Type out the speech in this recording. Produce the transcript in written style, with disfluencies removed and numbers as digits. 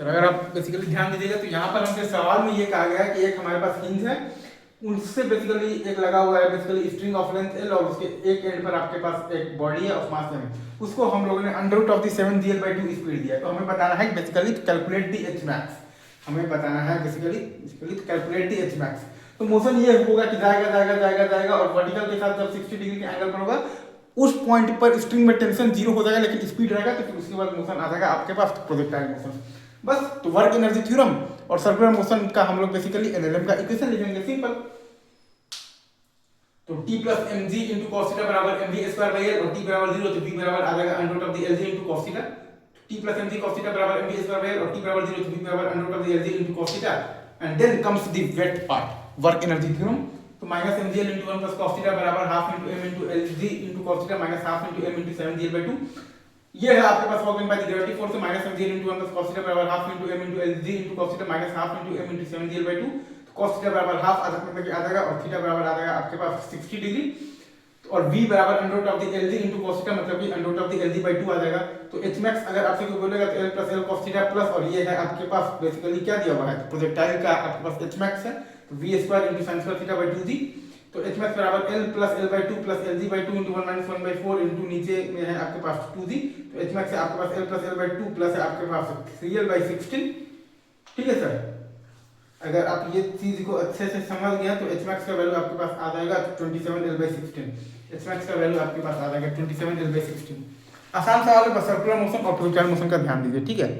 अगर आप बेसिकली ध्यान दीजिएगा तो यहाँ पर हमसे सवाल में ये कहा गया है कि एक हमारे पास हिंज है, उससे बेसिकली एक लगा हुआ है basically string of length L और उसके एक एंड पर आपके पास एक बॉडी है ऑफ मास m, उसको हम लोगों ने under root of the 7gl/2 speed दिया है। तो हमें बताना है basically calculate the H max, हमें बताना है basically calculate the H max. तो मोशन ये होगा कि जाएगा जाएगा जाएगा जाएगा और वर्टिकल के साथ जब 60 डिग्री के एंगल पर होगा उस पॉइंट पर स्ट्रिंग में टेंशन जीरो हो जाएगा लेकिन स्पीड रहेगा, तो फिर उसके बाद मोशन आ जाएगा आपके पास प्रोजेक्टाइल मोशन। बस तो वर्क एनर्जी थ्योरम और सर्कुलर मोशन का हम लोग बेसिकली एनएलएम का इक्वेशन लिखेंगे सिंपल। तो t plus mg into cos theta बराबर mv स्क्वायर बाई एल और t बराबर 0 तो v बराबर आ जाएगा under root of the lg into cos theta. t plus mg cos theta बराबर mv स्क्वायर बाई एल और t बराबर 0 तो v बराबर under root of the lg into cos theta. And then comes the wait part work energy theorem. तो minus mgl into 1 plus cos theta बराबर half into m into lg into cos theta minus half into m into 7gl/2। ये है आपके पास work done by the gravity force. Minus mgl into 1 plus cos theta बराबर half into m into lg into cos theta minus half into m into 7gl/2। cos theta बराबर half आ जाएगा और theta बराबर आ जाएगा आपके पास 60 डिग्री और v बराबर under root of the lg into cos theta मतलब कि under root of the lg/2 आ जाएगा। तो h max अगर आपसे कोई बोलेगा तो l plus l cos theta plus और ये है आपके पास बेसिकली क्या दिया हुआ है तो प्रोजेक्टाइल का आपके पास h max है तो v square into sin square theta by 2g। तो h max बराबर l plus l/2 plus lg/2 into 1 minus 1/4 into नीचे में है आपके पास 2g। तो h max है आपके पास l प्लस l/2 प्लस है आपके पास 3l/16। ठीक है सर, अगर आप ये चीज को अच्छे से समझ गया तो h max का वैल्यू आपके पास आ जाएगा 27l/16। h max का वैल्यू आपके पास आ जाएगा 27l/16। आसान सवाल है, बस सर्कुलर मोशन और प्रोजेक्टाइल मोशन का ध्यान दीजिए। ठीक है।